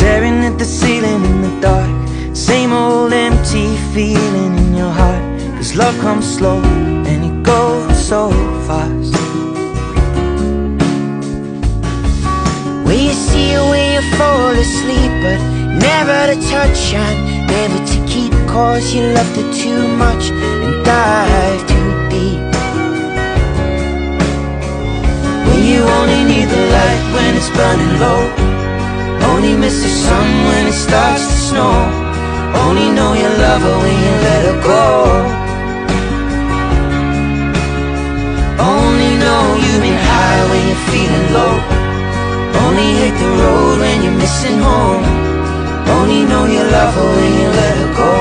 staring at the ceiling in the dark. Same old empty feeling in your heart. 'Cause love comes slow and it goes so fast. Where you see it, where you fall asleep, but never to touch and never to keep. 'Cause you loved it too much and dive too deep. When you only need the light when it's burning low, only miss the sun when it starts to snow. Only know you love her when you let her go. Only know you've been high when you're feeling low. Only hit the road when you're missing home. Only know you love her when you let her go.